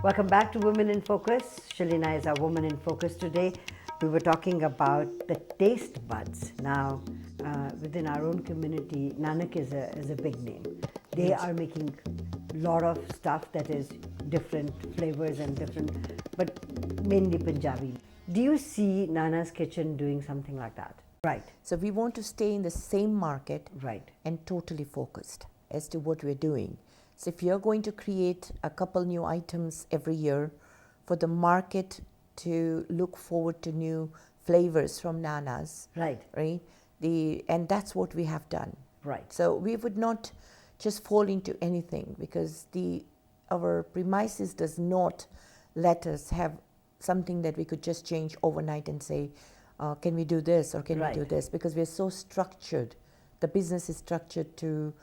Welcome back to Women in Focus. Shelina is our Woman in Focus today. We were talking about the taste buds. Now, within our own community, Nanak is a big name. They are making a lot of stuff that is different flavors and different, but mainly Punjabi. Do you see Nana's Kitchen doing something like that? Right. So we want to stay in the same market Right. and totally focused as to what we're doing. So if you're going to create a couple new items every year for the market to look forward to new flavors from Nana's, Right. right? And that's what we have done. Right. So we would not just fall into anything because our premises does not let us have something that we could just change overnight and say, can we do this or can we do this? Because we're so structured. The business is structured to,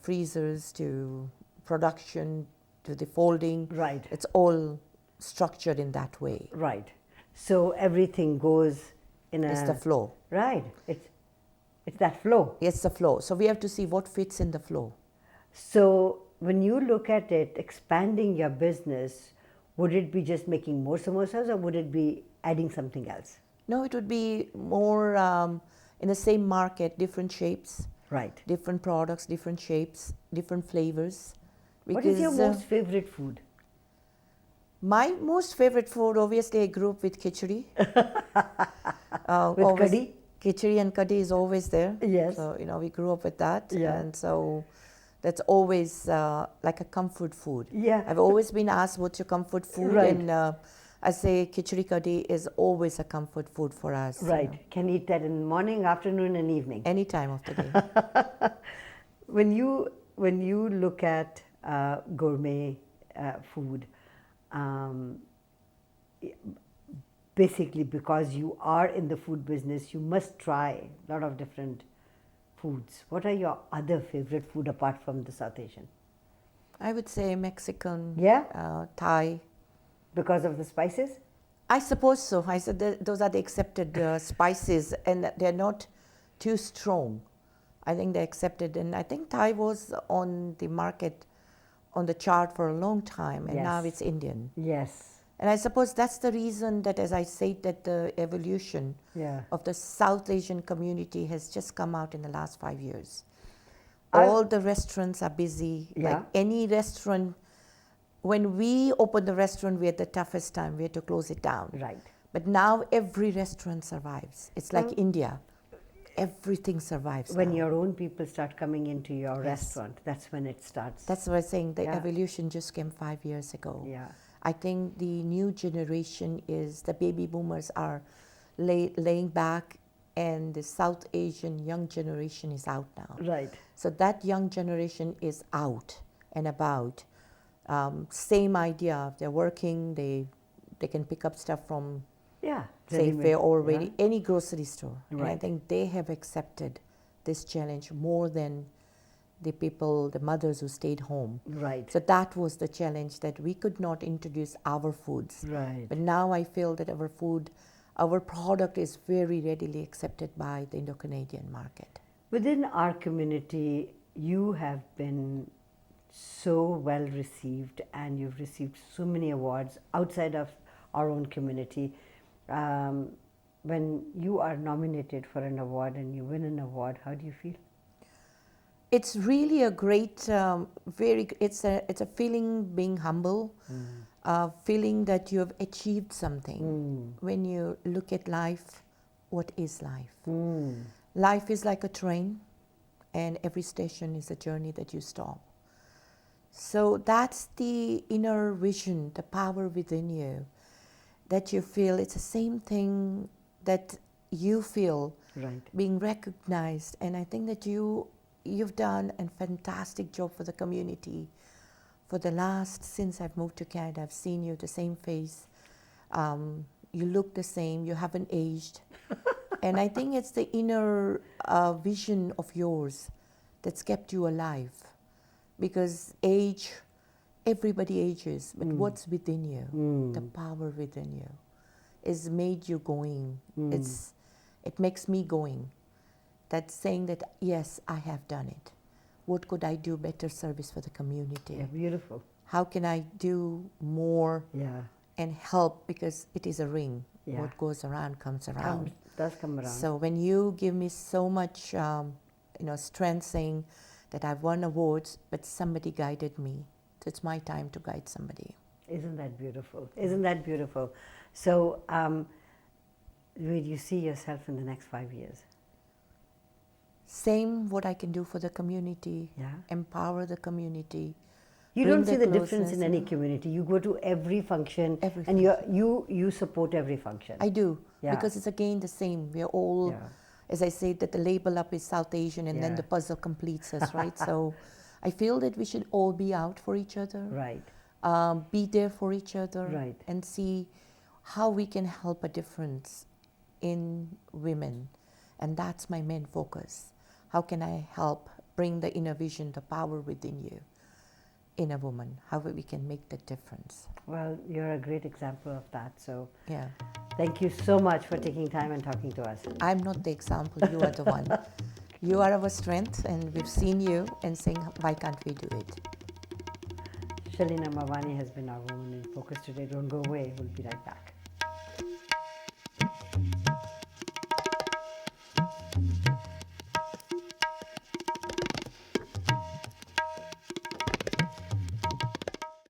freezers, to production, to the folding. Right. It's all structured in that way. Right. So everything goes in a... It's the flow. Right. It's that flow. It's the flow. So we have to see what fits in the flow. So when you look at it, expanding your business, would it be just making more samosas or would it be adding something else? No, it would be more in the same market, different shapes. Right. Different products, different shapes, different flavors. What is your most favorite food? My most favorite food, obviously, I grew up with khichdi. With kadhi? Khichdi and kadhi is always there. Yes. So, we grew up with that. Yeah. And so that's always like a comfort food. Yeah. I've always been asked, what's your comfort food? Right. And I say khichdi kadhi is always a comfort food for us. Right. Can eat that in the morning, afternoon, and evening. Any time of the day. When you look at gourmet food, basically because you are in the food business, you must try a lot of different foods. What are your other favorite food apart from the South Asian? I would say Mexican, Yeah? Thai. Because of the spices? I suppose so. I said those are the accepted spices and they're not too strong. I think they're accepted, and I think Thai was on the market, on the chart for a long time, and now it's Indian. Yes. And I suppose that's the reason that, as I said, that the evolution of the South Asian community has just come out in the last 5 years. All the restaurants are busy. Like any restaurant, when we opened the restaurant, we had the toughest time. We had to close it down. Right. But now every restaurant survives. It's like India. Everything survives. When your own people start coming into your restaurant, that's when it starts. That's what I'm saying. The evolution just came 5 years ago. Yeah. I think the new generation is, the baby boomers are laying back, and the South Asian young generation is out now. Right. So that young generation is out and about. Same idea. They're working. They can pick up stuff from Safeway already, any grocery store. Right. And I think they have accepted this challenge more than the people, the mothers who stayed home. Right. So that was the challenge, that we could not introduce our foods. Right. But now I feel that our food, our product is very readily accepted by the Indo-Canadian market. Within our community, you have been so well received and you've received so many awards outside of our own community. When you are nominated for an award and you win an award, how do you feel? It's really a great, it's a feeling, being humble, feeling that you have achieved something. When you look at life, what is life? Life is like a train, and every station is a journey that you stop. So that's the inner vision, the power within you, that you feel. It's the same thing that you feel, being recognized. And I think that you've done a fantastic job for the community. For the last, since I've moved to Canada, I've seen you, the same face. You look the same, you haven't aged. And I think it's the inner vision of yours that's kept you alive. Because age, everybody ages, but what's within you, the power within you, is made you going. It makes me going. That's saying that, yes, I have done it. What could I do better service for the community? Yeah, beautiful. how can I do more Yeah. and help, because it is a ring. Yeah. What goes around comes around. Does come around. So when you give me so much, strength, saying that I've won awards, but somebody guided me. So it's my time to guide somebody. Isn't that beautiful? Isn't that beautiful? So, where do you see yourself in the next 5 years? Same what I can do for the community, Yeah. empower the community. You bring don't see the difference closeness, in any community. You go to every function, Every and you support every function. I do, Yeah. because it's again the same. We're all, Yeah. as I say, that the label up is South Asian, and then Yeah. the puzzle completes us, right? So I feel that we should all be out for each other, Right. be there for each other, Right. and see how we can help a difference in women. And that's my main focus. How can I help bring the inner vision, the power within you, in a woman? How we can make the difference. Well, you're a great example of that. So, Yeah. thank you so much for taking time and talking to us. I'm not the example, you are the one. You are our strength, and we've seen you and saying, why can't we do it? Shelina Mavani has been our Woman in Focus today. Don't go away. We'll be right back.